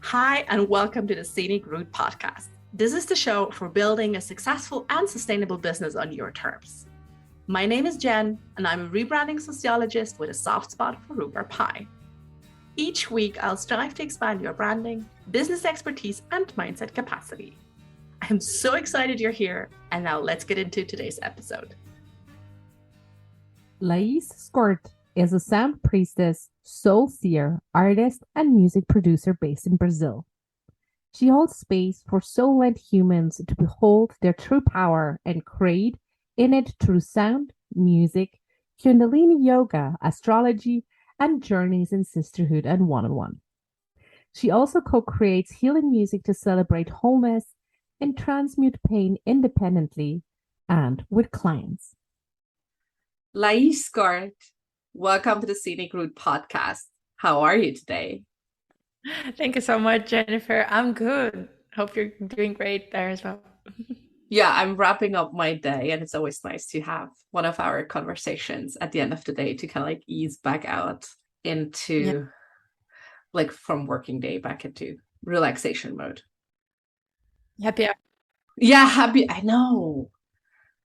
Hi, and welcome to the Scenic Route podcast. This is the show for building a successful and sustainable business on your terms. My name is Jen, and I'm a rebranding sociologist with a soft spot for rhubarb pie. Each week, I'll strive to expand your branding, business expertise, and mindset capacity. I'm so excited you're here, and now let's get into today's episode. Lais Scort is a sound priestess, soul seer, artist, and music producer based in Brazil. She holds space for soul-led humans to behold their true power and create in it through sound, music, Kundalini yoga, astrology, and journeys in sisterhood and one-on-one. She also co-creates healing music to celebrate wholeness and transmute pain independently and with clients. Lais Scort, welcome to the Scenic Route podcast. How are you today? Thank you so much, Jennifer. I'm good. Hope you're doing great there as well. Yeah, I'm wrapping up my day, and it's always nice to have one of our conversations at the end of the day to kind of like ease back out into like from working day back into relaxation mode. Happy hour. Yeah, happy. I know.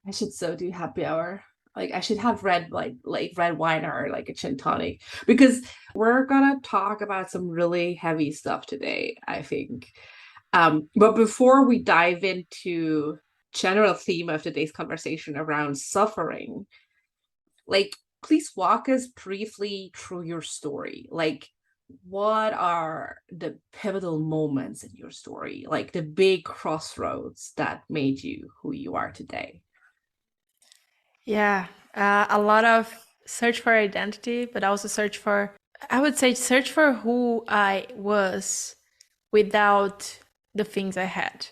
I should so do happy hour. Like I should have red like red wine or like a gin tonic because we're gonna talk about some really heavy stuff today, I think. But before we dive into general theme of today's conversation around suffering, like please walk us briefly through your story. Like what are the pivotal moments in your story, like the big crossroads that made you who you are today? Yeah, a lot of search for identity, but also I would say, search for who I was without the things I had.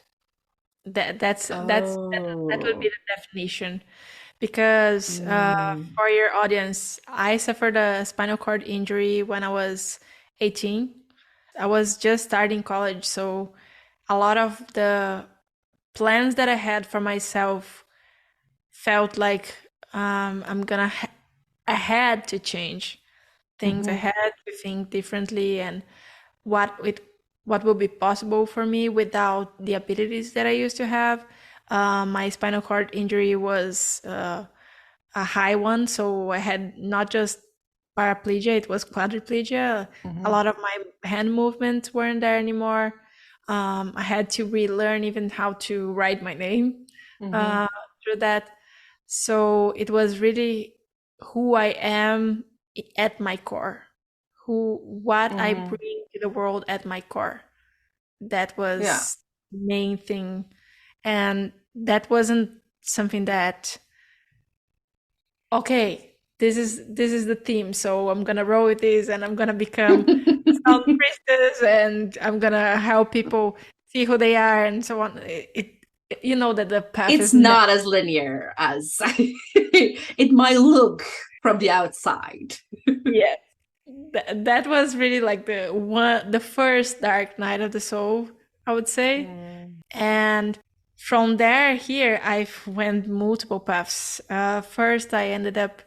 That would be Oh. the definition. Because Mm. for your audience, I suffered a spinal cord injury when I was 18. I was just starting college, so a lot of the plans that I had for myself felt like I had to change things. I Mhm. had to think differently and what it what will be possible for me without the abilities that I used to have. My spinal cord injury was a high one, so I had not just paraplegia, it was quadriplegia. A Mhm. lot of my hand movements weren't there anymore. I had to relearn even how to write my name Mhm. uh, through that. So it was really who I am at my core, what I Mhm. bring to the world at my core. That Yeah. was the main thing. And that wasn't something that, okay, this is the theme, so I'm gonna roll with this and I'm gonna become a sound priestess and I'm gonna help people see who they are and so on. You know that the path It's is never. not as linear as it might look from the outside. Yes. That was really like the first dark night of the soul, I would say. Mm. And from there, here I've went multiple paths. First, I ended up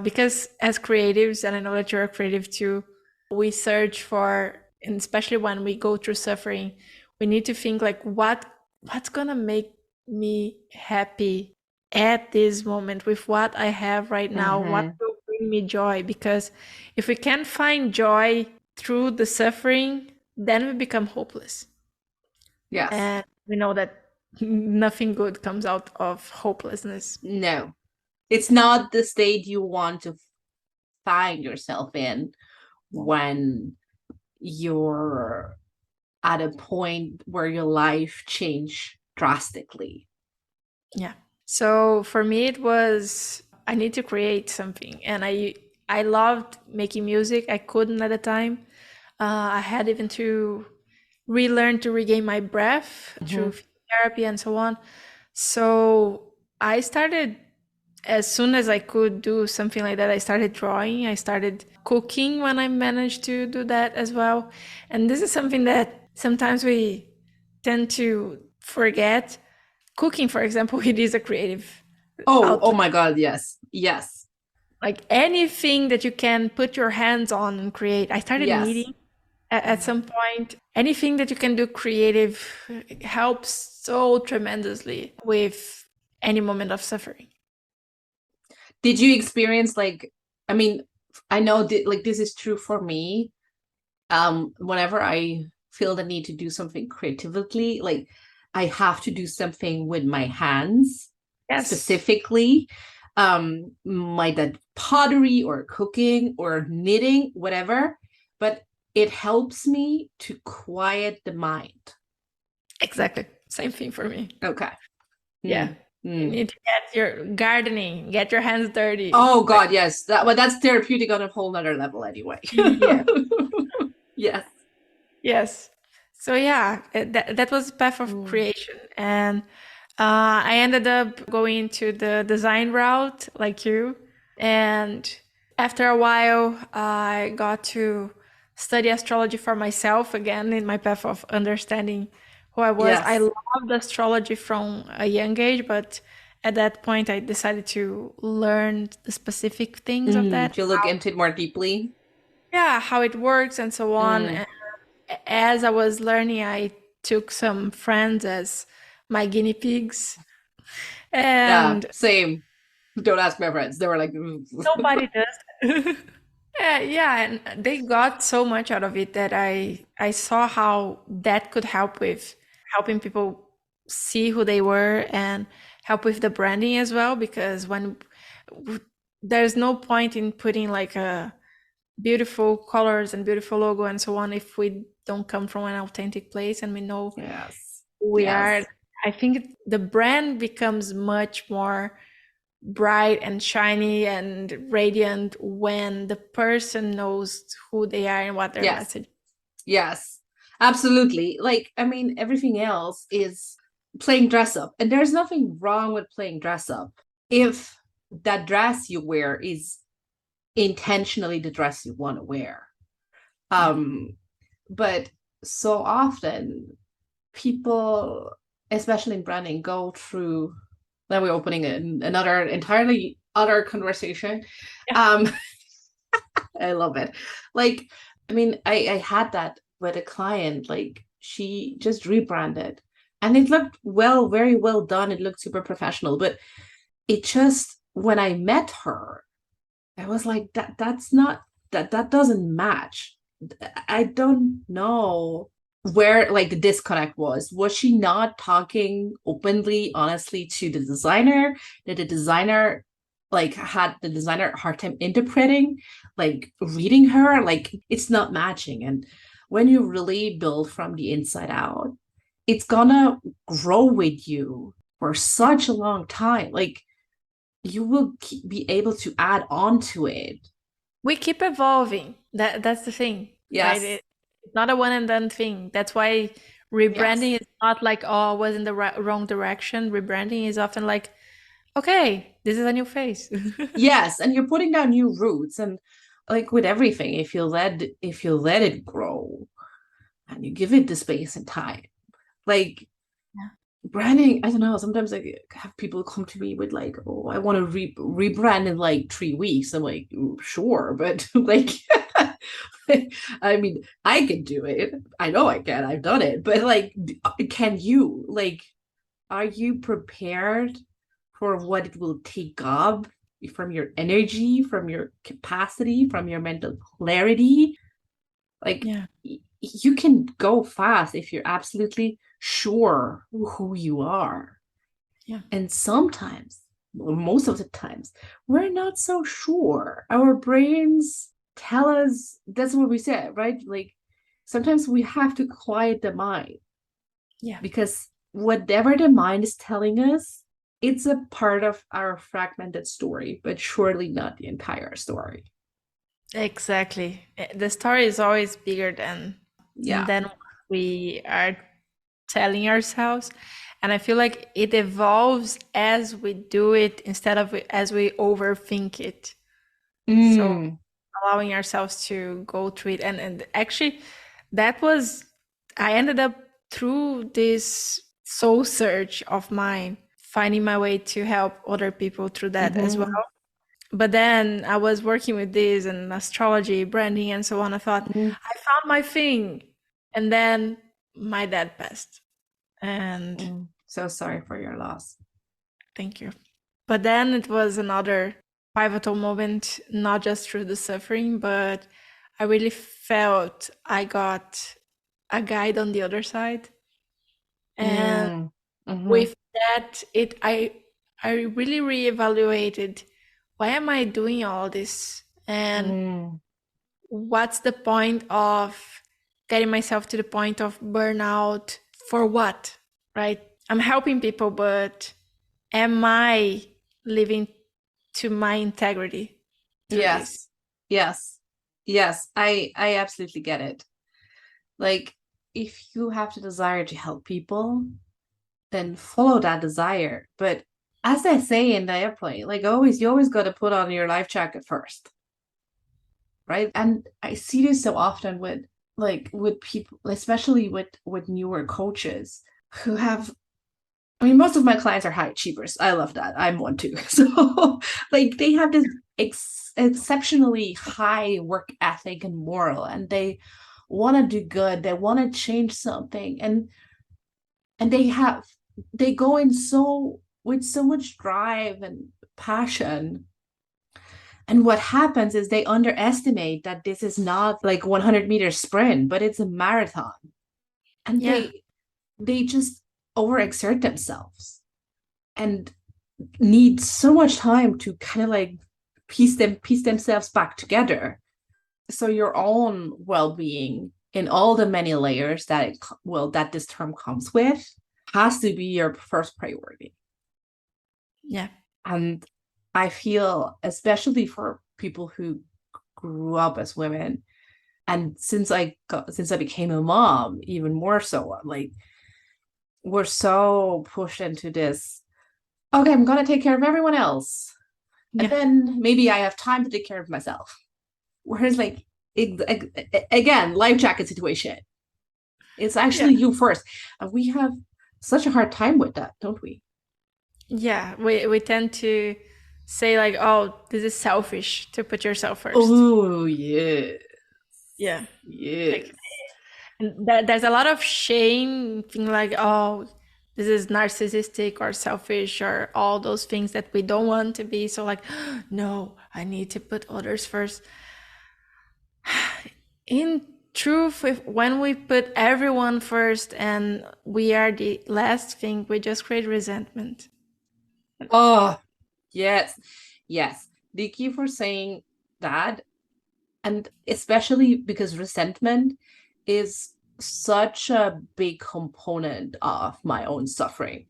because as creatives, and I know that you're a creative too, we search for, and especially when we go through suffering, we need to think like what's gonna make me happy at this moment with what I have right now, what Mhm. will bring me joy. Because if we can't find joy through the suffering, then we become hopeless. Yes. And we know that nothing good comes out of hopelessness. No. It's not the state you want to find yourself in when you're at a point where your life changed drastically. Yeah. So for me, it was I need to create something, and I loved making music. I couldn't at the time. I had even to relearn to regain my breath through Mhm. therapy and so on. So I started as soon as I could do something like that. I started drawing. I started cooking when I managed to do that as well. And this is something that sometimes we tend to forget. Cooking, for example, it is a creative Oh outlet. my God, yes. Yes. Like anything that you can put your hands on and create. I started Yes. knitting At some point, anything that you can do creative helps so tremendously with any moment of suffering. Did you experience like, I mean, I know like this is true for me. Whenever I feel the need to do something creatively, like I have to do something with my hands Yes. specifically. My that pottery or cooking or knitting, whatever, but it helps me to quiet the mind. Exactly. Same thing for me. Okay. Yeah. You need to get your gardening, get your hands dirty. Oh God, yes. But that's therapeutic on a whole nother level anyway. Yeah. Yes. Yes. So yeah, that was the path of creation. And I ended up going to the design route like you. And after a while, I got to study astrology for myself again in my path of understanding who I was. Yes. I loved astrology from a young age, but at that point, I decided to learn the specific things of that. To look into it more deeply. Yeah, how it works and so on. And as I was learning, I took some friends as my guinea pigs. And same. Don't ask my friends. They were like, nobody does. Yeah, and they got so much out of it that I saw how that could help with helping people see who they were and help with the branding as well, because when there's no point in putting like a beautiful colors and beautiful logo and so on if we don't come from an authentic place and we know who we are. I think the brand becomes much more bright and shiny and radiant when the person knows who they are and what their message is. Yes, absolutely. Like, I mean, everything else is playing dress up, and there's nothing wrong with playing dress up if that dress you wear is intentionally the dress you want to wear. But so often people, especially in branding, go through. Now we're opening another entirely other conversation. I love it. Like, I mean, I had that with a client. Like, she just rebranded, and it looked very well done. It looked super professional, but it just when I met her, I was like, that's not that doesn't match. I don't know where like the disconnect was. Was she not talking openly, honestly to the designer? Did the designer like had the designer a hard time interpreting, like reading her? Like it's not matching. And when you really build from the inside out, it's gonna grow with you for such a long time. Like you will be able to add on to it. We keep evolving. That's the thing. Yes. Right? It's not a one and done thing. That's why rebranding is not like, oh, I was in the wrong direction. Rebranding is often like, okay, this is a new phase. Yes, and you're putting down new roots, and like with everything, if you let it grow and you give it the space and time, like branding, I don't know, sometimes I have people come to me with like, oh, I want to rebrand in like 3 weeks. I'm like, sure, but like I mean, I can do it. I know I can. I've done it. But like, can you? Like, are you prepared for what it will take up from your energy, from your capacity, from your mental clarity? Like, you can go fast if you're absolutely sure who you are. Yeah. And sometimes, well, most of the times, we're not so sure. Our brains tell us, that's what we said, right? Like sometimes we have to quiet the mind. Yeah. Because whatever the mind is telling us, it's a part of our fragmented story, but surely not the entire story. Exactly. The story is always bigger than what we are telling ourselves. And I feel like it evolves as we do it instead of as we overthink it. So allowing ourselves to go through it. And actually, I ended up through this soul search of mine, finding my way to help other people through that as well. But then I was working with this and astrology, branding, and so on. I thought, Mm, I found my thing. And then my dad passed. And So sorry for your loss. thank you. But then it was another pivotal moment, not just through the suffering, but I really felt I got a guide on the other side. And Mm, mhm, with that, I really reevaluated, why am I doing all this? And mm, what's the point of getting myself to the point of burnout for what? Right? I'm helping people, but am I living to my integrity through this? Yes. Yes. Yes. I absolutely get it. Like, if you have the desire to help people, then follow that desire. But as I say in the airplane, like always, you always got to put on your life jacket first, right? And I see this so often with people, especially with newer coaches who have. I mean, most of my clients are high achievers. I love that. I'm one too. So, like, they have this exceptionally high work ethic and moral, and they want to do good. They want to change something, and they go in so with so much drive and passion. And what happens is they underestimate that this is not like 100-meter sprint, but it's a marathon, and Yeah. they just overexert themselves and need so much time to kind of like piece themselves back together. So your own well-being in all the many layers that this term comes with has to be your first priority. Yeah. And I feel, especially for people who grew up as women, and since I became a mom, even more so, like, we're so pushed into this, okay, I'm gonna take care of everyone else, and Yeah. then maybe I have time to take care of myself. Whereas, like, again, life jacket situation, it's Yeah. actually you first, and we have such a hard time with that, don't we? Yeah. We tend to say like, oh, this is selfish to put yourself first. Oh yes, Yeah. Like, yes. and there's a lot of shame, being like, oh, this is narcissistic or selfish or all those things that we don't want to be. So like, no, I need to put others first. In truth, when we put everyone first and we are the last thing, we just create resentment. Oh yes, yes. Thank you for saying that. And especially because resentment is such a big component of my own suffering.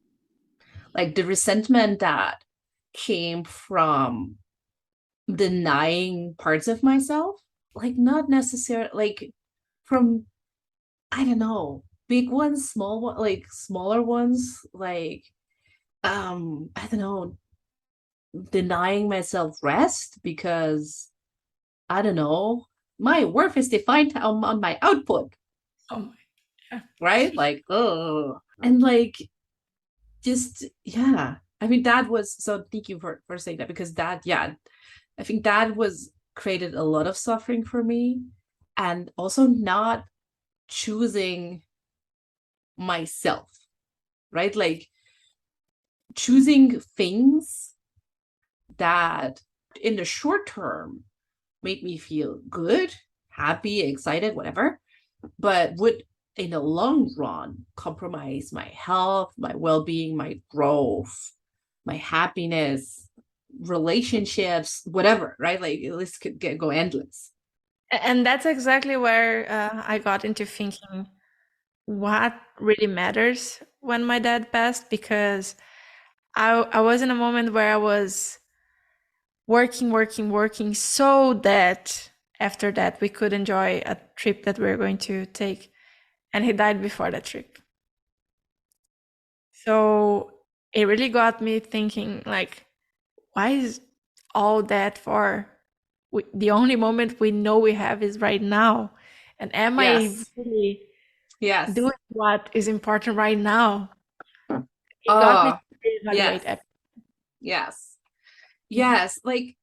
Like the resentment that came from denying parts of myself, like not necessarily like from, I don't know, big ones, small one, like smaller ones, like I don't know, denying myself rest because I don't know, my worth is defined on my output, Oh my, yeah. right? Like, oh, and like, just, yeah. I mean, that was so. Thank you for saying that, because that, yeah, I think that was created a lot of suffering for me, and also not choosing myself, right? Like choosing things that in the short term made me feel good, happy, excited, whatever, but would in the long run compromise my health, my well-being, my growth, my happiness, relationships, whatever, right? Like this could go endless. And that's exactly where I got into thinking what really matters when my dad passed, because I was in a moment where I was working so that after that we could enjoy a trip that we were going to take. And he died before that trip. So it really got me thinking, like, why is all that for? The only moment we know we have is right now. And am I Yes. really Yes. doing what is important right now? It got me Oh, to evaluate yes. everything. Yes. Yeah. Yes. Like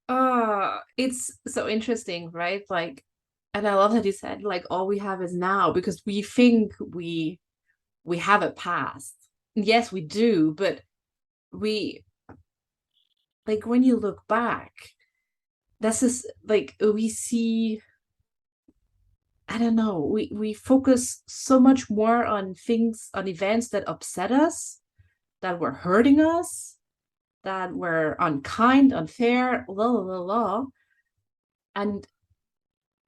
It's so interesting, right? Like, and I love that you said like all we have is now because we think we have a past. Yes, we do, but we like when you look back, that's just like we see, I don't know, we focus so much more on things, on events that upset us, that were hurting us, that were unkind, unfair, la la la la. And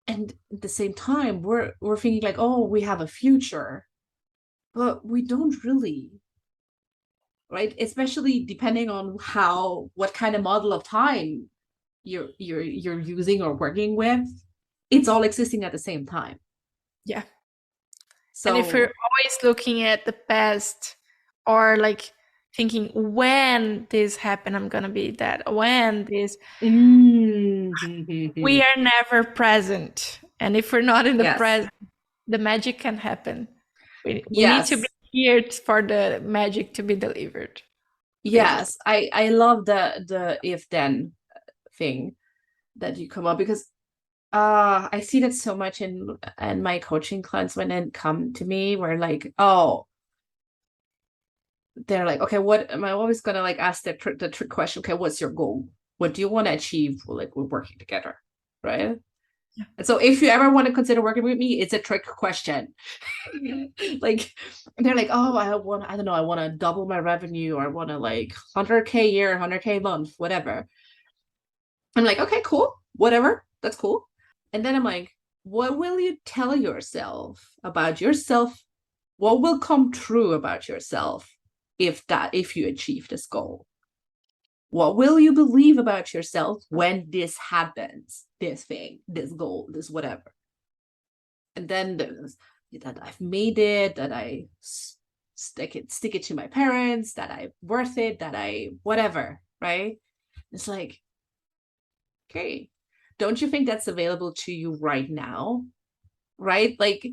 at the same time, we're thinking like, oh, we have a future, but we don't really, right? Especially depending on how what kind of model of time you're using or working with, it's all existing at the same time. Yeah. And if we're So always looking at the past or like thinking when this happened, I'm gonna be that. When this, we are never present. And if we're not in the yes, present, the magic can happen. We need to be yes, here for the magic to be delivered, basically. yes. I love the if then thing that you come up because I see that so much in my coaching clients when they come to me where like, oh, they're like, okay, what am I always gonna like ask the trick question? Okay, what's your goal? What do you want to achieve? Like we're working together, right? Yeah. And so if you ever want to consider working with me, it's a trick question. Like they're like, oh, I don't know, I want to double my revenue or I want to like 100K a year, 100K a month, whatever. I'm like, okay, cool, whatever, that's cool. And then I'm like, what will you tell yourself about yourself? What will come true about yourself if you achieve this goal? What will you believe about yourself when this happens? This thing, this goal, this whatever. And then there's that I've made it, that I stick it to my parents, that I'm worth it, that I whatever, right? It's like, okay, don't you think that's available to you right now? Right? Like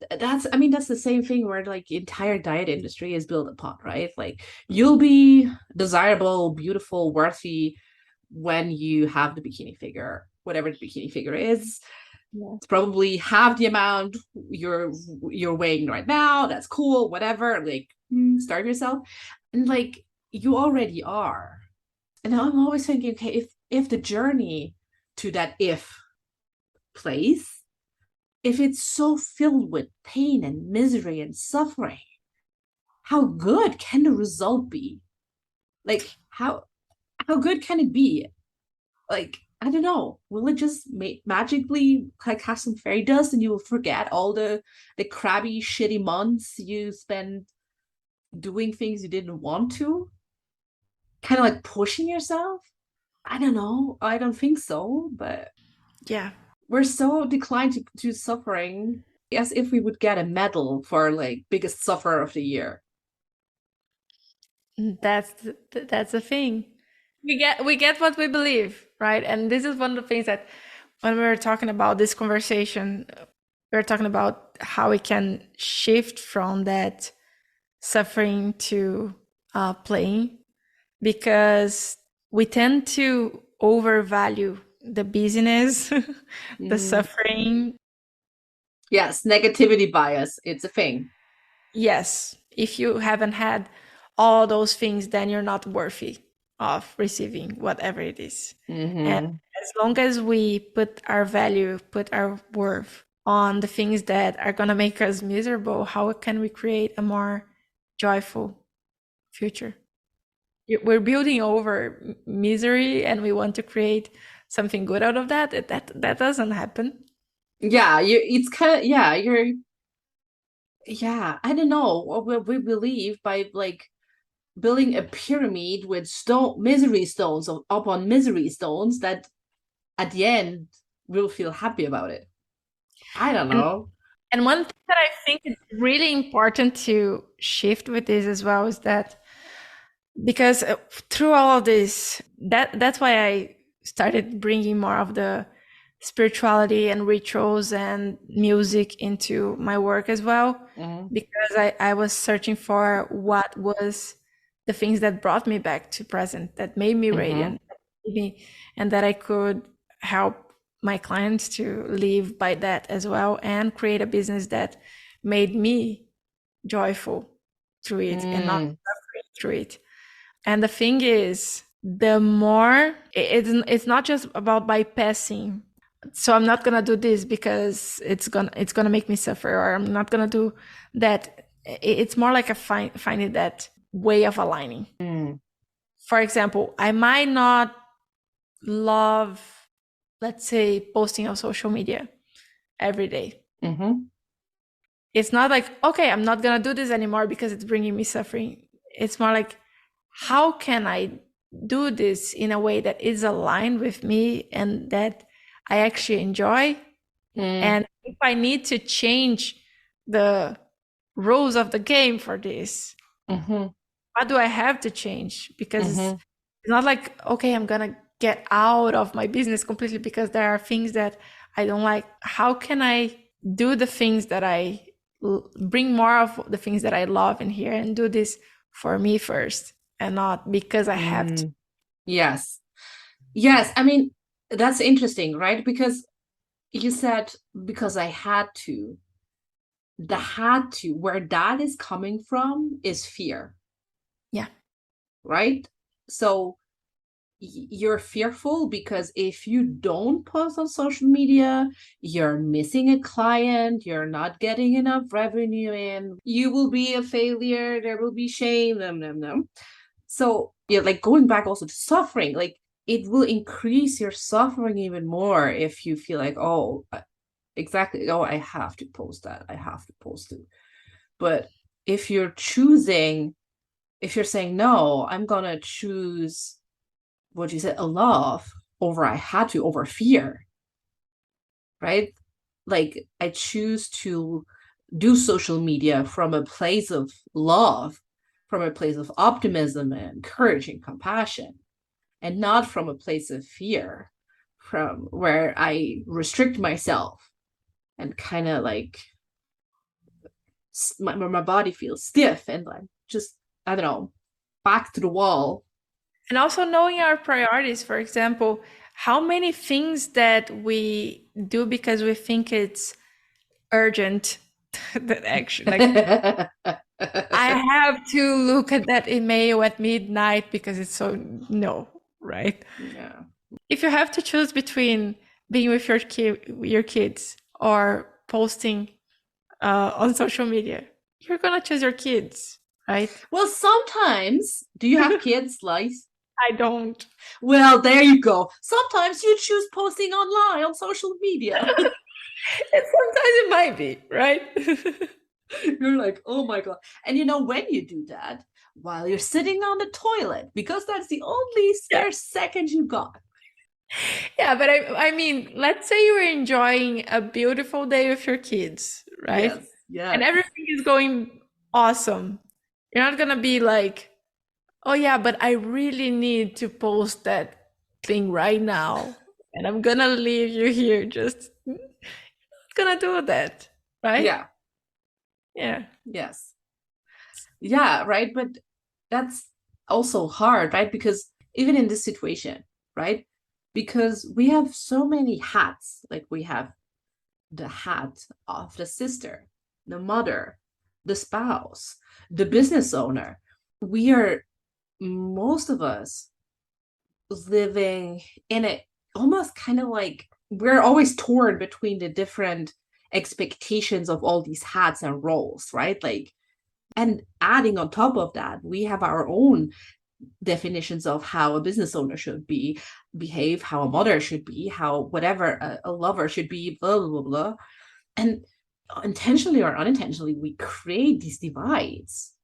that's, I mean, that's the same thing where like the entire diet industry is built upon, right? Like you'll be desirable, beautiful, worthy when you have the bikini figure, whatever the bikini figure is. Yeah. It's probably half the amount you're weighing right now. That's cool, whatever. Like starve yourself. And like you already are. And I'm always thinking, okay, if the journey to that if place, if it's so filled with pain and misery and suffering, how good can the result be? Like how good can it be? Like I don't know. Will it just magically like have some fairy dust and you will forget all the crabby, shitty months you spend doing things you didn't want to? Kind of like pushing yourself? I don't know. I don't think so, but Yeah. we're so declined to suffering as if we would get a medal for like biggest sufferer of the year. That's the thing. We get what we believe, right? And this is one of the things that when we were talking about this conversation, we are talking about how we can shift from that suffering to playing, because we tend to overvalue the busyness, the Mm. suffering. Yes, negativity bias. It's a thing. Yes, if you haven't had all those things, then you're not worthy of receiving whatever it is. And Mm-hmm. as long as we put our value, put our worth on the things that are going to make us miserable, how can we create a more joyful future? We're building over misery and we want to create something good out of that. That doesn't happen. Yeah, it's kind of, yeah, yeah, I don't know. We believe by like building a pyramid with misery stones up on misery stones that at the end we'll feel happy about it. I don't And know. And one thing that I think is really important to shift with this as well is that, because through all of this, that's why I started bringing more of the spirituality and rituals and music into my work as well, Mm-hmm. because I was searching for what was the things that brought me back to present, that made me Mm-hmm. radiant, that me, and that I could help my clients to live by that as well and create a business that made me joyful through it and not Mm, suffering through it. And the thing is, the more it's not just about bypassing. So I'm not gonna do this because it's gonna make me suffer, or I'm not gonna do that. It's more like a finding that way of aligning. mm, For example, I might not love, let's say, posting on social media every day. mhm, It's not like, okay, I'm not gonna do this anymore because it's bringing me suffering. It's more like, how can I do this in a way that is aligned with me and that I actually enjoy? mm, And if I need to change the rules of the game for this, mhm, what do I have to change? Because mhm, it's not like, okay, I'm gonna get out of my business completely because there are things that I don't like. How can I do the things that I bring more of the things that I love in here and do this for me first and not because I have to? mm. Yes. Yes. I mean, that's interesting, right? Because you said, because I had to. The had to, where that is coming from is fear, Yeah. right? So you're fearful because if you don't post on social media, you're missing a client, you're not getting enough revenue in, you will be a failure, there will be shame, So yeah, like going back also to suffering, like it will increase your suffering even more if you feel like, oh, exactly, oh, I have to post that, I have to post it. But if you're choosing, if you're saying, no, I'm gonna choose what you said, a love over I had to, over fear, right? Like I choose to do social media from a place of love, from a place of optimism and courage and compassion, and not from a place of fear, from where I restrict myself and kind of like my body feels stiff and like just, I don't know, back to the wall. And also knowing our priorities, for example, how many things that we do because we think it's urgent that actually, like, I have to look at that email at midnight because it's so, no, right? Yeah. If you have to choose between being with your kids or posting on social media, you're gonna choose your kids, right? Well, sometimes, do you have kids, Lais? I don't. Well, there you go. Sometimes you choose posting online on social media. And sometimes it might be, right? You're like, oh my God. And you know, when you do that, while you're sitting on the toilet, because that's the only Yeah. spare second you got. Yeah, but I mean, let's say you're enjoying a beautiful day with your kids, right? Yes, And yes. everything is going awesome. You're not gonna be like, oh yeah, but I really need to post that thing right now. And I'm gonna leave you here. Just not gonna do that, right? Yeah, Yeah. yes. Yeah, right. But that's also hard, right? Because even in this situation, right? Because we have so many hats, like we have the hat of the sister, the mother, the spouse, the business owner. We are, most of us, living in it almost kind of like we're always torn between the different expectations of all these hats and roles, right? Like, and adding on top of that, we have our own definitions of how a business owner should be, behave, how a mother should be, how whatever a lover should be, blah, blah, blah, blah. And intentionally or unintentionally, we create these divides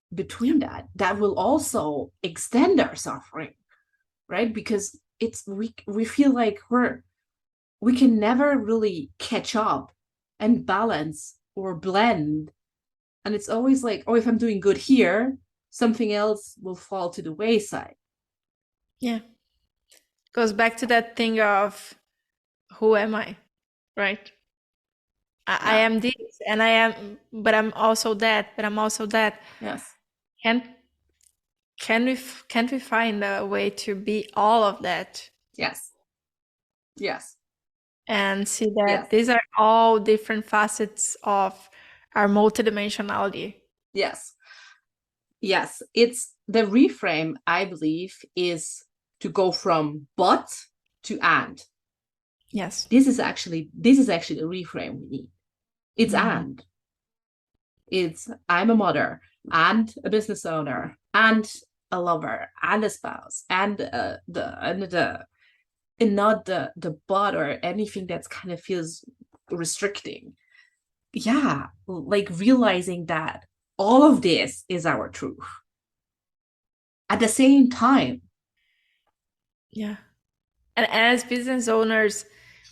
Yeah. between that will also extend our suffering, right? Because it's we feel like we can never really catch up and balance or blend. And it's always like, oh, if I'm doing good here, something else will fall to the wayside. Yeah. Goes back to that thing of who am I, right? I Yeah. am this and I am, but I'm also that, but I'm also that. Yes. Can't can't we find a way to be all of that Yes. Yes. and see that Yes. these are all different facets of our multidimensionality? Yes. Yes. It's the reframe, I believe, is to go from but to and. Yes. This is actually the reframe we need. It's Mhm. and. It's I'm a mother and a business owner and a lover and a spouse and not the but or anything that's kind of feels restricting. Yeah, like realizing that all of this is our truth at the same time. Yeah. And as business owners,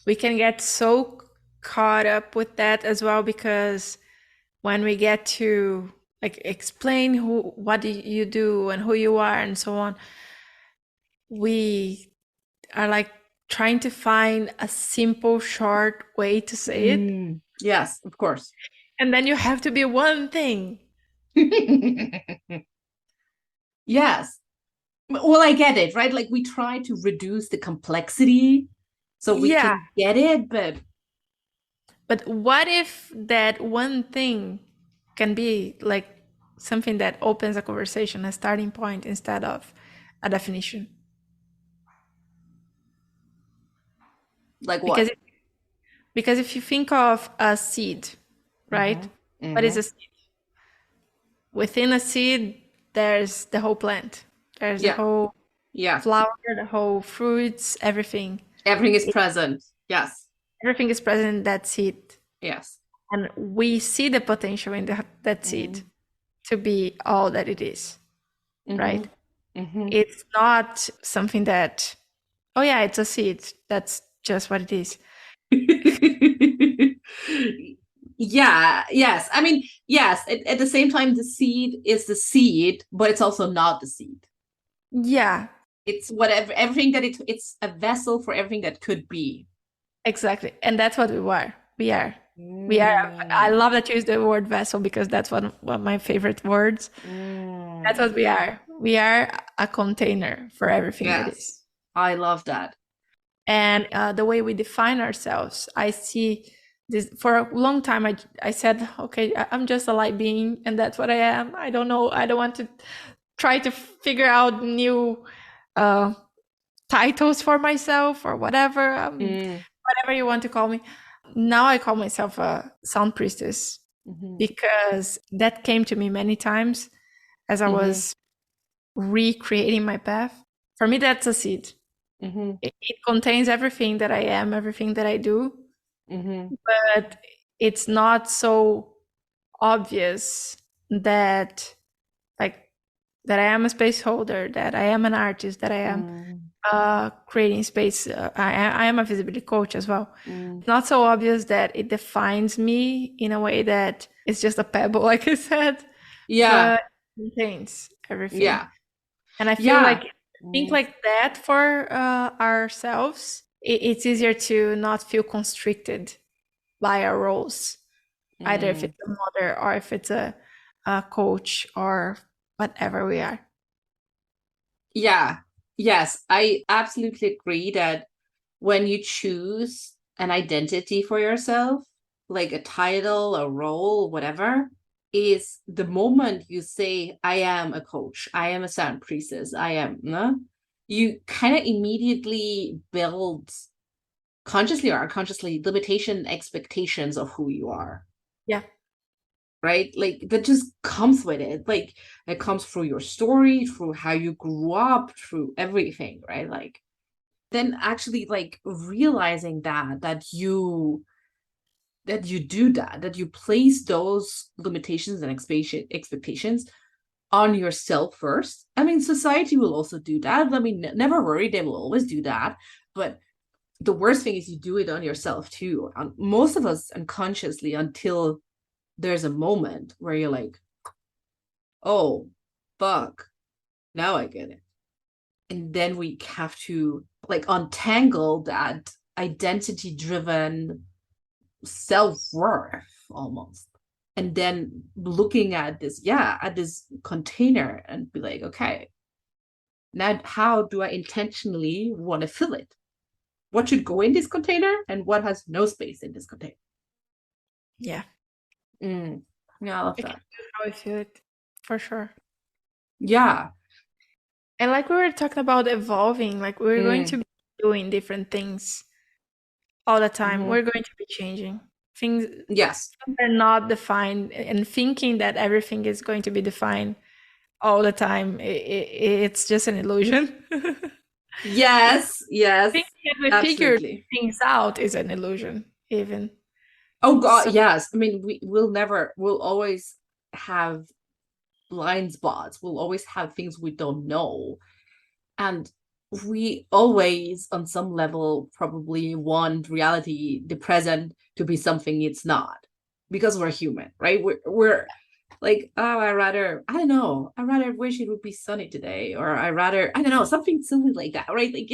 we can get so caught up with that as well, because when we get to like explain what you do and who you are and so on, we are like trying to find a simple, short way to say it. Yes, of course. And then you have to be one thing. Yes. Well, I get it, right? Like we try to reduce the complexity so we Yeah. can get it, But what if that one thing can be like something that opens a conversation, a starting point, instead of a definition? like Because what? because if you think of a seed, right? What is a seed? Within a seed, there's the whole plant. There's the Yeah. whole Yeah. flower, the whole fruits, everything. Everything is present. Yes. Everything is present in that seed. Yes. And we see the potential in that seed to be all that it is, right? It's not something that, oh yeah, it's a seed. That's just what it is. Yeah, yes. I mean, yes, at the same time, the seed is the seed, but it's also not the seed. Yeah, It's whatever, everything that it's a vessel for everything that could be. exactly. And that's what we are. We are. We are. I love that you use the word vessel, because that's one of my favorite words. That's what we are. We are a container for everything that is. Yes, I love that. And the way we define ourselves, I see this for a long time. I said, okay, I'm just a light being, and that's what I am. I don't know. I don't want to try to figure out new titles for myself or whatever, whatever you want to call me. Now I call myself a sound priestess, because that came to me many times as I was recreating my path. For me, that's a seed. It contains everything that I am, everything that I do, but it's not so obvious that like that I am a space holder, that I am an artist, that I am creating space. I am a visibility coach as well. It's not so obvious that it defines me in a way that it's just a pebble, like I said. Yeah. But it contains everything. Yeah. And I feel like think like that for ourselves. It's easier to not feel constricted by our roles, either if it's a mother or if it's a coach or whatever we are. Yeah. Yes, I absolutely agree that when you choose an identity for yourself, like a title, a role, whatever, is the moment you say, I am a coach, I am a sound priestess, I am, no? You kind of immediately build consciously or unconsciously limitation expectations of who you are. Yeah. Right? Like that just comes with it. Like it comes through your story, through how you grew up, through everything, right? Like then actually like realizing that you do that you place those limitations and expectations on yourself first. I mean, society will also do that. I mean, never worry, they will always do that. But the worst thing is you do it on yourself too. Most of us unconsciously, until there's a moment where you're like, oh, fuck, now I get it. And then we have to like untangle that identity driven self-worth almost. And then looking at this, at this container and be like, okay, Now, how do I intentionally want to fill it? What should go in this container and what has no space in this container? Yeah. Yeah, I love I can that. feel how I feel it for sure. Yeah. And like we were talking about evolving, like we're going to Mm, be doing different things all the time. mhm. We're going to be changing. Things Yes. are not defined, and thinking that everything is going to be defined all the time, it's just an illusion. Yes. Yes. Thinking that we figure Absolutely. things out is an illusion, even. Oh God, So yes. I mean, we'll always have blind spots. We'll always have things we don't know. And we always, on some level, probably want reality, the present, to be something it's not. Because we're human, right? We're like, oh, I don't know, I rather wish it would be sunny today, or I don't know, something silly like that, right? Like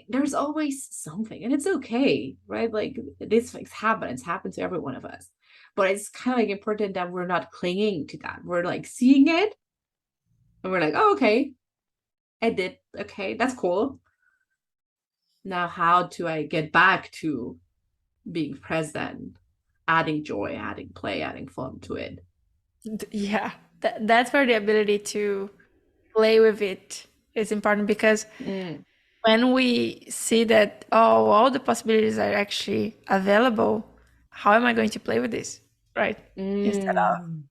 there's always something, and it's okay, right? Like these things happen, it's happened to every one of us. But it's kind of like important that we're not clinging to that. We're like seeing it and we're like, oh, okay, I did, okay, that's cool. Now how do I get back to being present, adding joy, adding play, adding fun to it? yeah, that's where the ability to play with it is important, because Mm, when we see that, oh, all the possibilities are actually available, how am I going to play with this? Right? Instead of mm,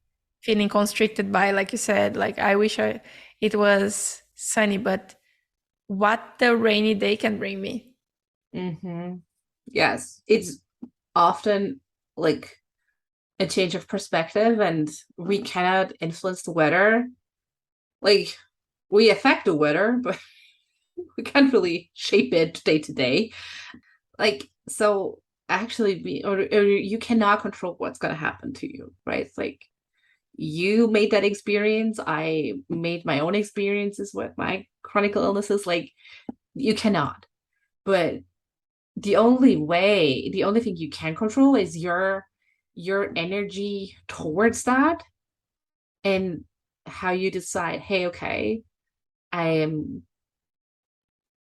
feeling constricted by, like you said, like I wish it was sunny, but what the rainy day can bring me. mm-hmm. Yes, it's often like a change of perspective, and we cannot influence the weather. Like we affect the weather, but we can't really shape it day to day. Like so, actually, or you cannot control what's gonna happen to you, right? It's like you made that experience. I made my own experiences with my chronic illnesses. Like you cannot. But the only thing you can control is your energy towards that, and how you decide, hey, okay, I am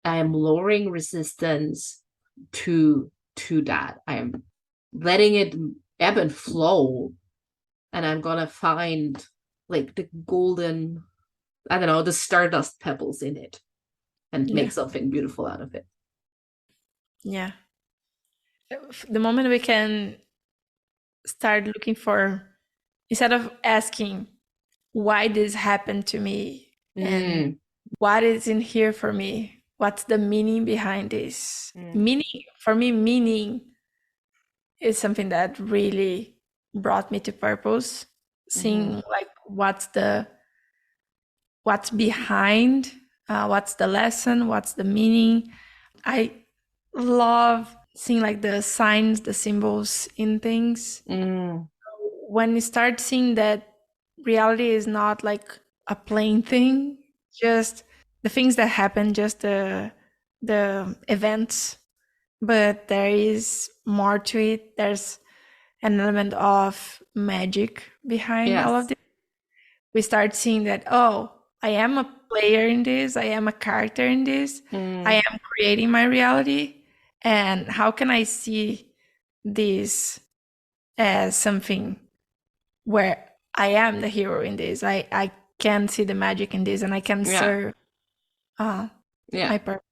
I am lowering resistance to that. I am letting it ebb and flow, and I'm gonna find like the golden, I don't know, the stardust pebbles in it and Yeah. make something beautiful out of it. Yeah. The moment we can start looking for, instead of asking why this happened to me and Mm, what is in here for me, what's the meaning behind this? mm, Meaning, for me, meaning is something that really brought me to purpose. mm-hmm, Seeing like what's behind, what's the lesson, what's the meaning. I love seeing like the signs, the symbols in things. mm, When you start seeing that reality is not like a plain thing, just the things that happen, just the events, but there is more to it. There's an element of magic behind all of yes. this. We start seeing that, oh, I am a player in this, I am a character in this, I Mm, am creating my reality. And how can I see this as something where I am the hero in this? I can see the magic in this, and I can yeah, serve uh, yeah. my purpose.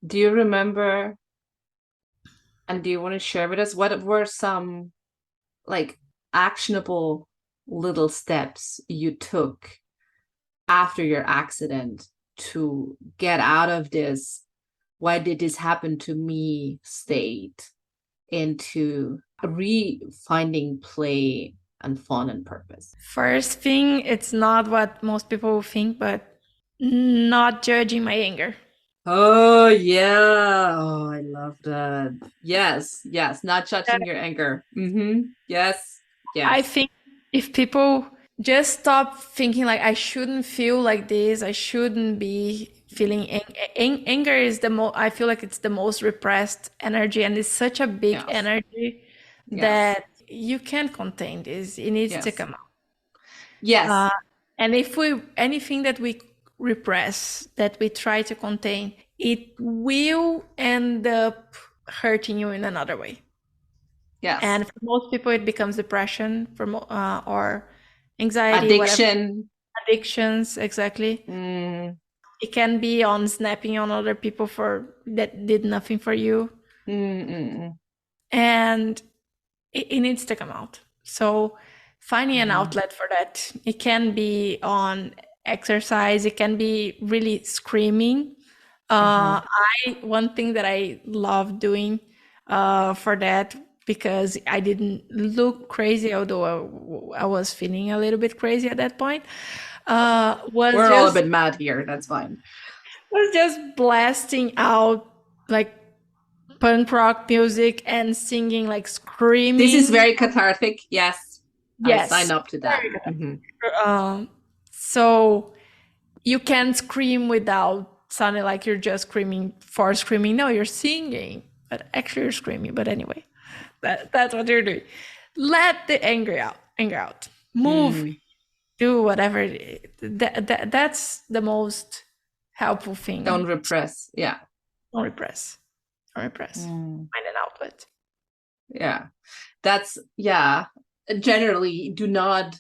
Do you remember, and do you want to share with us what were some like actionable little steps you took after your accident to get out of this why did this happen to me state into re-finding play and fun and purpose? First thing, it's not what most people think, but not judging my anger. Oh yeah. Oh, I love that. Yes, yes. Not judging your anger. Mm-hmm. Yes, I yes. think if people just stop thinking like I shouldn't feel like this, I shouldn't be feeling anger is the most, I feel like it's the most repressed energy, and it's such a big Yes. energy Yes. that you can't contain this. It needs to Yes. come out. Yes. And if we anything that we repress, that we try to contain, it will end up hurting you in another way. Yes. And for most people, it becomes depression or anxiety, whatever. Addictions, exactly. It can be on snapping on other people that did nothing for you. And it needs to come out. So finding an outlet for that. It can be on exercise. It can be really screaming. One thing that I love doing for that, because I didn't look crazy, although I was feeling a little bit crazy at that point, we're all a bit mad here. That's fine. Was just blasting out like punk rock music and singing, like screaming. This is very cathartic. Yes. I sign up to that. So you can scream without sounding like you're just screaming for screaming. No, you're singing, but actually you're screaming. But anyway, that's what you're doing. Let the anger out. Move, do whatever it is. That's the most helpful thing. Don't repress. Yeah. Don't repress. Find an outlet. Yeah. Generally, do not,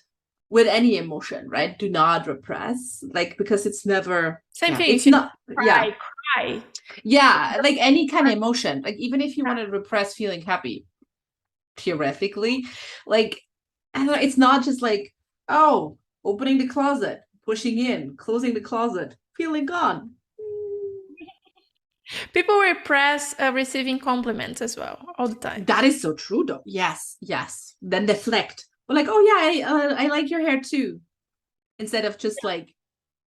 with any emotion, right? Do not repress, like, because it's never same thing. It's not cry. Yeah, like any kind of emotion, like even if you want to repress feeling happy, theoretically, like, I don't know, it's not just like, oh, opening the closet, pushing in, closing the closet, feeling gone. People repress receiving compliments as well all the time. That is so true, though. Yes. Then deflect. But like, oh yeah, I like your hair too. Instead of just like,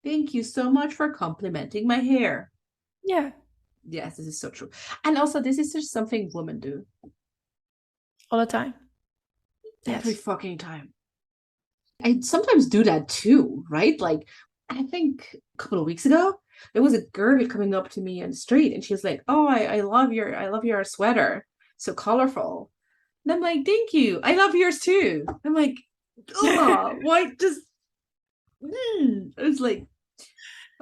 thank you so much for complimenting my hair. Yeah. Yes, this is so true. And also, this is just something women do. All the time. Every fucking time. I sometimes do that too, right? Like, I think a couple of weeks ago, there was a girl coming up to me on the street, and she was like, "Oh, I love your sweater, so colorful." And I'm like, "Thank you, I love yours too." I'm like, "Oh, why just?" I was like,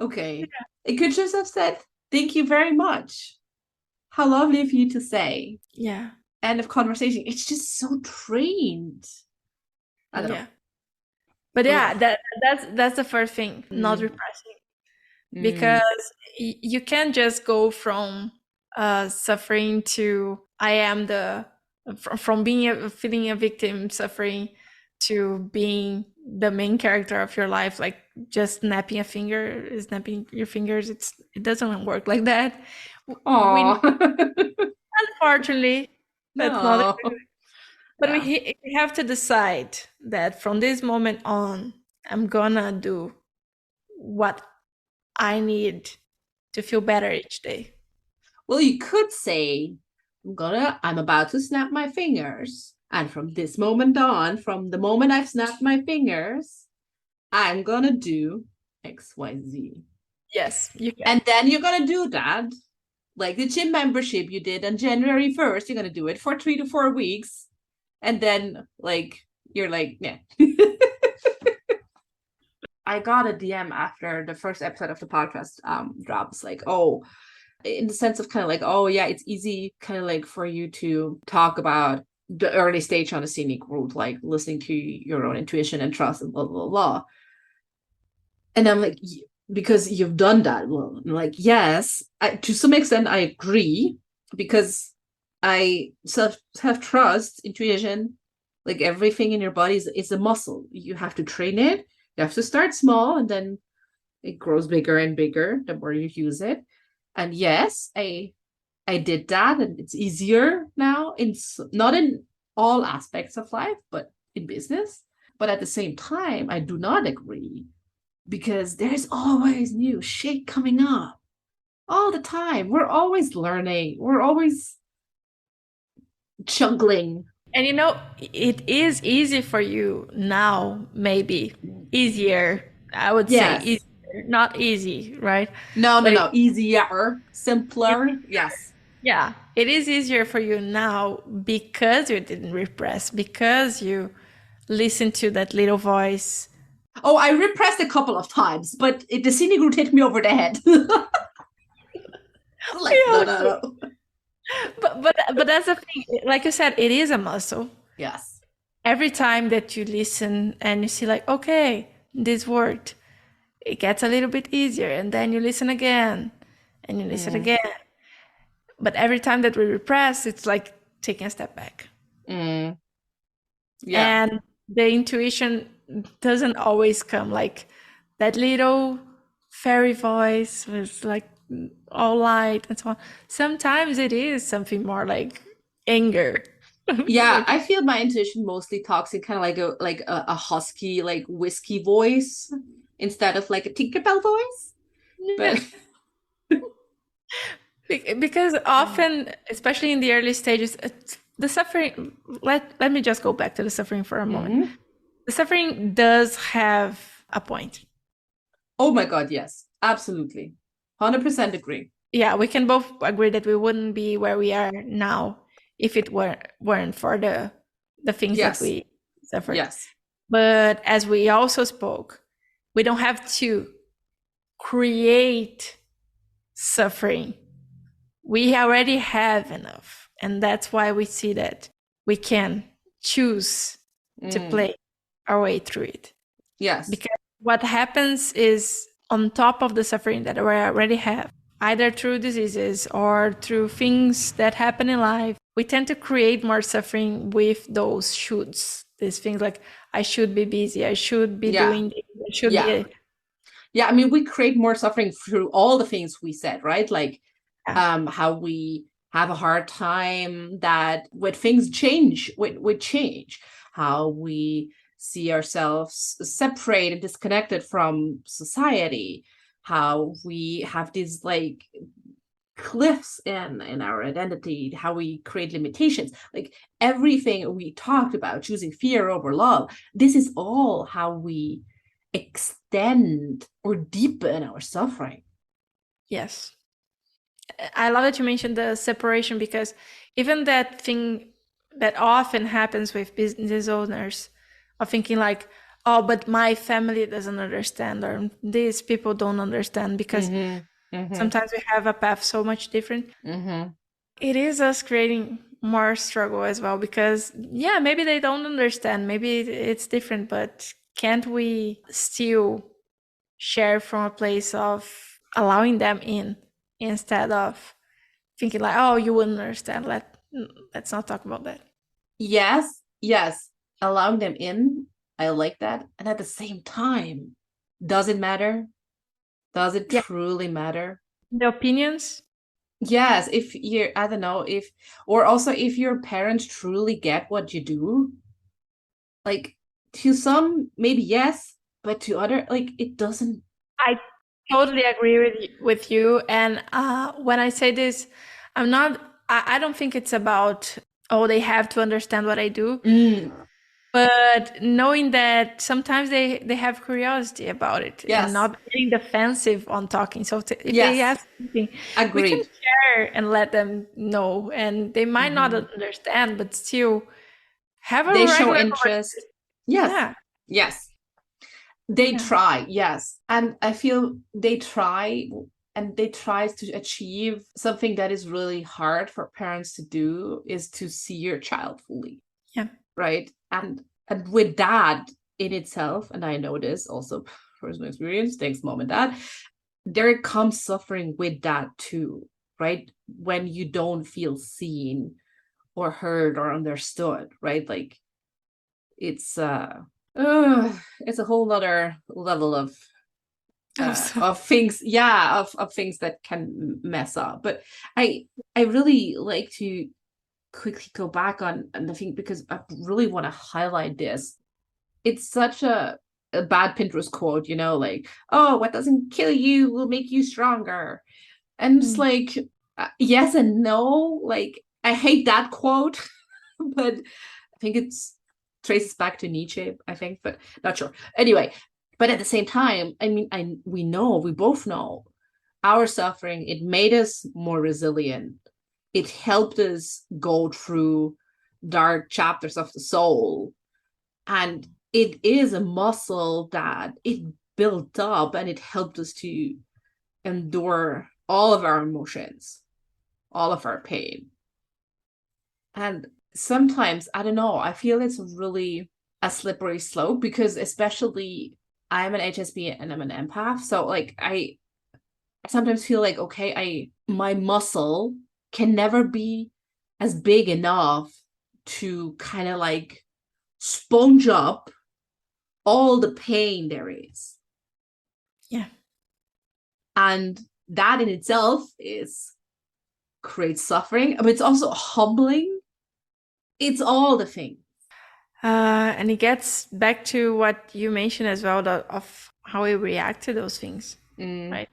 "Okay, it could just have said thank you very much. How lovely of you to say." Yeah. End of conversation. It's just so trained. I don't know. But yeah, that's the first thing, not repressing. Because you can't just go from suffering to from feeling a victim, suffering, to being the main character of your life, like just snapping your fingers. It doesn't work like that. Unfortunately, that's not. But we have to decide that from this moment on, I'm gonna do what I need to feel better each day. Well, you could say, I'm about to snap my fingers. And from this moment on, from the moment I've snapped my fingers, I'm gonna do XYZ. Yes, you can. And then you're gonna do that. Like the gym membership you did on January 1st, you're gonna do it for 3 to 4 weeks. And then like you're like, yeah. I got a DM after the first episode of the podcast drops, like, oh, in the sense of kind of like, oh yeah, it's easy kind of like for you to talk about the early stage on a scenic route, like listening to your own intuition and trust and blah blah blah. And I'm like, because you've done that. Well, I'm like, yes, to some extent I agree, because I have trust, intuition, like everything in your body is a muscle. You have to train it. You have to start small, and then it grows bigger and bigger the more you use it. And yes, I did that, and it's easier now, not in all aspects of life, but in business. But at the same time, I do not agree, because there's always new shit coming up all the time. We're always learning. We're always juggling. And you know, it is easy for you now, maybe easier. I would say easier, not easy, right? No, easier, simpler. Yes. Yeah, it is easier for you now because you didn't repress, because you listen to that little voice Oh, I repressed a couple of times, but the scenic route hit me over the head. Like, Yeah, no, no, no. but that's the thing. Like you said, it is a muscle. Yes. Every time that you listen and you see like, okay, this worked, it gets a little bit easier, and then you listen again and you listen Mm, again. But every time that we repress, it's like taking a step back. yeah. And the intuition doesn't always come like that little fairy voice with like all light and so on. Sometimes it is something more like anger. Yeah, Like, I feel my intuition mostly talks in kind of like a husky, like whiskey voice instead of like a Tinkerbell voice. yeah. But Because often, especially in the early stages, the suffering, let me just go back to the suffering for a moment. Mhm. The suffering does have a point. Oh my God, yes, absolutely. 100% agree. Yeah, we can both agree that we wouldn't be where we are now if it weren't for the things that Yes, we suffered. yes. But as we also spoke, we don't have to create suffering. We already have enough. And that's why we see that we can choose to play our way through it. Yes. Because what happens is on top of the suffering that we already have, either through diseases or through things that happen in life, we tend to create more suffering with those shoulds. These things like, I should be busy, I should be doing this, I should Yeah. be. Yeah, I mean, we create more suffering through all the things we said, right? Like how we have a hard time that when things change, with change, how we see ourselves separate and disconnected from society, how we have these like cliffs in our identity, how we create limitations, like everything we talked about, choosing fear over love. This is all how we extend or deepen our suffering. Yes. I love that you mentioned the separation, because even that thing that often happens with business owners of thinking like, oh, but my family doesn't understand, or these people don't understand, because sometimes we have a path so much different. It is us creating more struggle as well, because yeah, maybe they don't understand, maybe it's different, but can't we still share from a place of allowing them in, instead of thinking like, oh, you wouldn't understand, let's not talk about that. Yes, allowing them in, I like that. And at the same time, does it matter? Does it Yeah, truly matter? the opinions. Yes, if you're, I don't know, if, or also if your parents truly get what you do, like to some, maybe yes, but to other, like it doesn't. I totally agree with you. And when I say this, I'm not, I don't think it's about, oh, they have to understand what I do. But knowing that sometimes they have curiosity about it, and Yes, not getting defensive on talking. So if they yes, ask something, we can agreed. share and let them know. And they might not understand, but still have a They show regular interest. conversation. Yes, Yeah. yes, they Yeah. try. Yes, and I feel they try, and they try to achieve something that is really hard for parents to do, is to see your child fully, Yeah. right? And with that in itself, and I know this also personal experience, thanks mom and dad, there comes suffering with that too, right? When you don't feel seen or heard or understood, right? Like it's it's a whole nother level of things, yeah, of things that can mess up. But I really like to quickly go back on the thing, because I really want to highlight this. It's such a bad Pinterest quote, like, oh, what doesn't kill you will make you stronger. And it's like, yes and no. Like, I hate that quote, but I think it's traces back to Nietzsche, I think, but not sure. Anyway, but at the same time, I mean, we both know our suffering, it made us more resilient. It helped us go through dark chapters of the soul. And it is a muscle that it built up and it helped us to endure all of our emotions, all of our pain. And sometimes, I don't know, I feel it's really a slippery slope because especially I'm an HSP and I'm an empath. So like I sometimes feel like, okay, my muscle can never be as big enough to kind of like sponge up all the pain there is. Yeah. And that in itself is creates suffering, but it's also humbling. It's all the things. And it gets back to what you mentioned as well, of how we react to those things, right?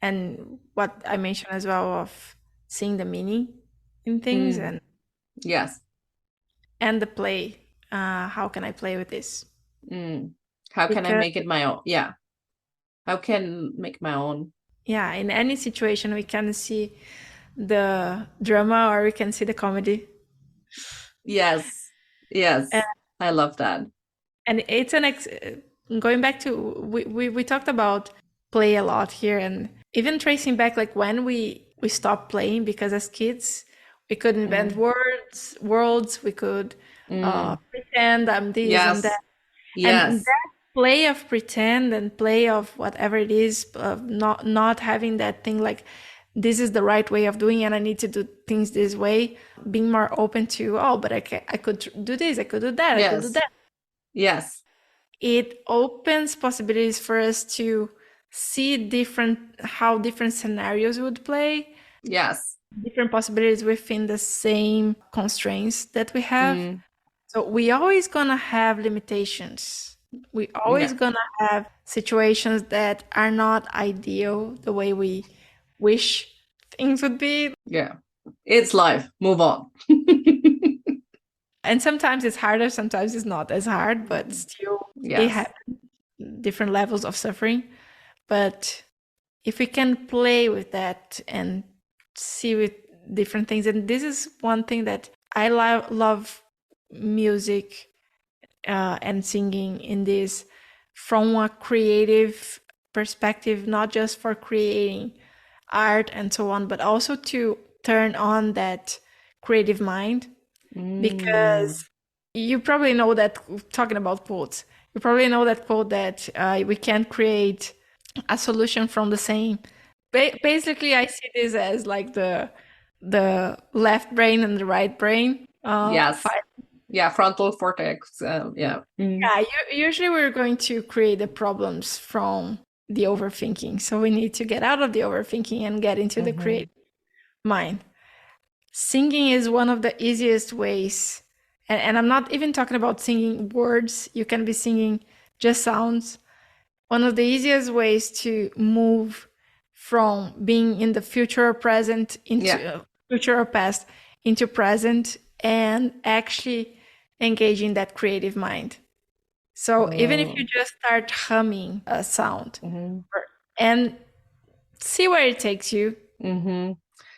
And what I mentioned as well of seeing the meaning in things Yes. and the play. How can I play with this? How can I Because make it my own? Yeah. How can make my own? yeah, in any situation we can see the drama or we can see the comedy. Yes. Yes. I love that. And it's going back to we talked about play a lot here, and even tracing back like when we stopped playing, because as kids we could invent worlds, we could pretend I'm this and that, Yes. and Yes. that play of pretend and play of whatever it is, of not having that thing like this is the right way of doing it and I need to do things this way, being more open to, oh, but I could do this, I could do that, I could do Yes. that. Yes. It opens possibilities for us to see how different scenarios would play, Yes. different possibilities within the same constraints that we have. So we always gonna have limitations. We always Yeah. gonna have situations that are not ideal the way we wish things would be. Yeah. It's life. Move on. And sometimes it's harder, sometimes it's not as hard, but still it Yes. has different levels of suffering. But if we can play with that and see with different things, and this is one thing that I love music and singing in this from a creative perspective, not just for creating art and so on, but also to turn on that creative mind. Because you probably know that, talking about quotes, you probably know that quote that we can't create a solution from the same. Basically, I see this as like the left brain and the right brain. Yes. Yeah. Frontal cortex. Yeah. Yeah, usually we're going to create the problems from the overthinking. So we need to get out of the overthinking and get into the creative mind. Singing is one of the easiest ways. And I'm not even talking about singing words. You can be singing just sounds. One of the easiest ways to move from being in the future or present into future or past into present and actually engaging that creative mind. So even if you just start humming a sound and see where it takes you.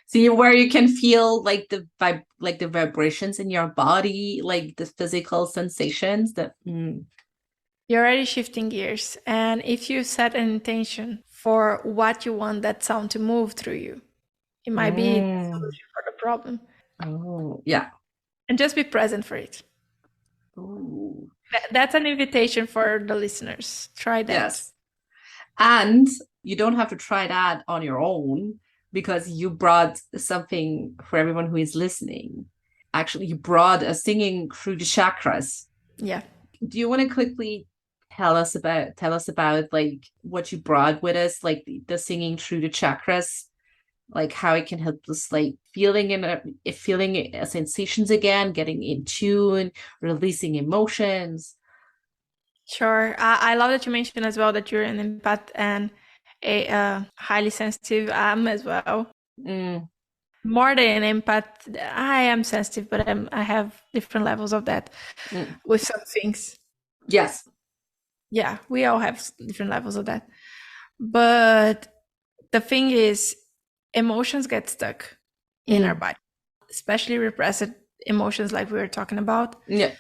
See where you can feel like the vibrations in your body, like the physical sensations that You're already shifting gears. And if you set an intention for what you want that sound to move through you, it might be the solution for the problem. Oh, yeah. And just be present for it. Ooh. That's an invitation for the listeners. Try that. Yes. And you don't have to try that on your own because you brought something for everyone who is listening. Actually, you brought a singing through the chakras. Yeah. Do you want to quickly tell us about like what you brought with us, like the singing through the chakras, like how it can help us like feeling sensations again, getting in tune, releasing emotions. Sure. I love that you mentioned as well that you're an empath and a highly sensitive. I'm as well. More than an empath, I am sensitive, but I have different levels of that with some things. Yes. Yeah, we all have different levels of that. But the thing is, emotions get stuck in our body, especially repressed emotions like we were talking about. Yeah.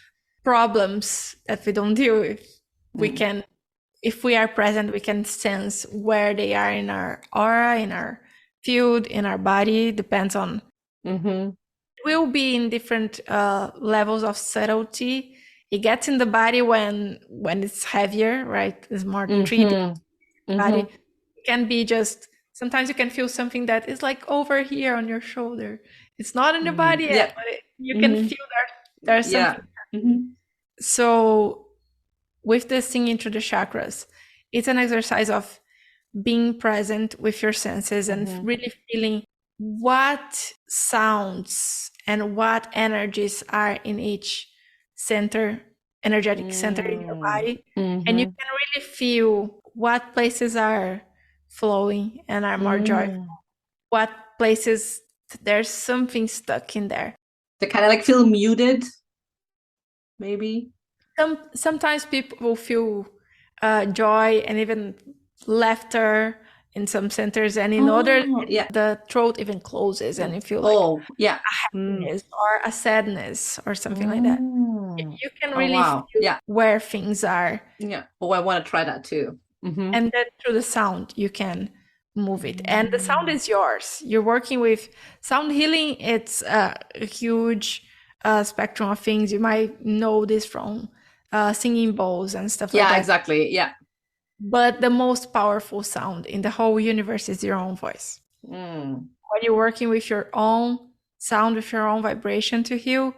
problems that we don't deal with, we can, if we are present, we can sense where they are in our aura, in our field, in our body. Depends on, will be in different levels of subtlety. It gets in the body when it's heavier, right? It's more treated body. It can be just, sometimes you can feel something that is like over here on your shoulder. It's not in your body yet, but you can feel there's something. So with the singing through the chakras, it's an exercise of being present with your senses and really feeling what sounds and what energies are in each center, energetic center in your body. And you can really feel what places are flowing and are more joyful, what places there's something stuck in there. They kind of like feel muted, maybe. Sometimes people will feel joy and even laughter in some centers, and in others, the throat even closes and you feel like a happiness or a sadness or something like that. You can really feel where things are. Yeah. Oh, I want to try that too. And then through the sound, you can move it. And the sound is yours. You're working with sound healing. It's a huge spectrum of things. You might know this from singing bowls and stuff like that. Yeah, exactly. Yeah. But the most powerful sound in the whole universe is your own voice. When you're working with your own sound, with your own vibration to heal,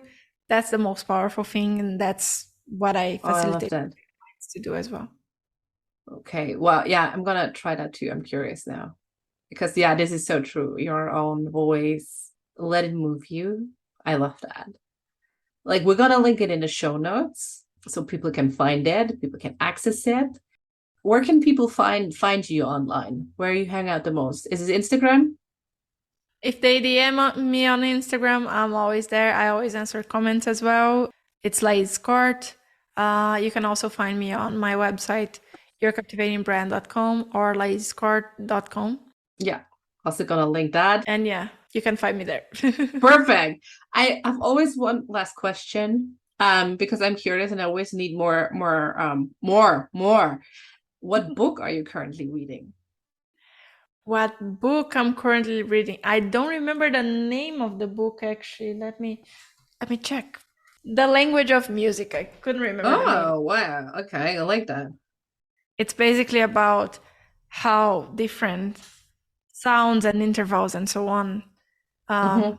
that's the most powerful thing. And that's what I facilitate clients to do as well. Okay. Well, yeah, I'm going to try that too. I'm curious now. Because, this is so true. Your own voice, let it move you. I love that. Like, we're going to link it in the show notes so people can find it, people can access it. Where can people find you online? Where you hang out the most? Is it Instagram? If they DM me on Instagram, I'm always there. I always answer comments as well. It's Lais Scort. You can also find me on my website, yourcaptivatingbrand.com or laisscort.com. Yeah, also gonna link that. And you can find me there. Perfect. I've always one last question, because I'm curious and I always need more. What book are you currently reading? What book I'm currently reading? I don't remember the name of the book actually. Let me check. The Language of Music. I couldn't remember. Oh, wow. Okay, I like that. It's basically about how different sounds and intervals and so on, the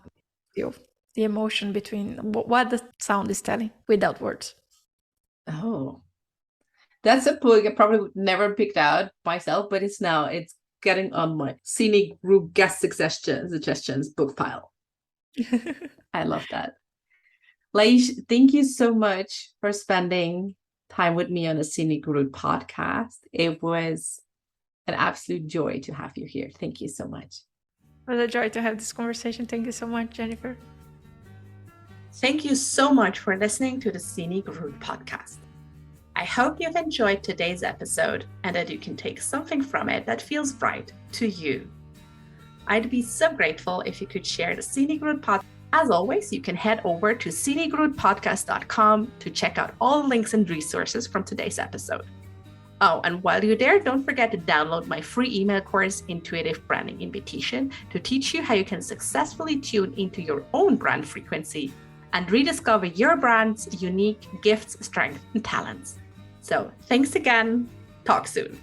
emotion between what the sound is telling without words. Oh, that's a book I probably would never picked out myself, but it's getting on my scenic group guest suggestions book pile. I love that. Lais, thank you so much for spending time with me on the Scenic Route podcast. It was an absolute joy to have you here. Thank you so much. It was a joy to have this conversation. Thank you so much, Jennifer. Thank you so much for listening to the Scenic Route podcast. I hope you've enjoyed today's episode and that you can take something from it that feels right to you. I'd be so grateful if you could share the Scenic Route podcast. As always, you can head over to scenicroutepodcast.com to check out all the links and resources from today's episode. Oh, and while you're there, don't forget to download my free email course, Intuitive Branding Invitation, to teach you how you can successfully tune into your own brand frequency and rediscover your brand's unique gifts, strengths, and talents. So thanks again. Talk soon.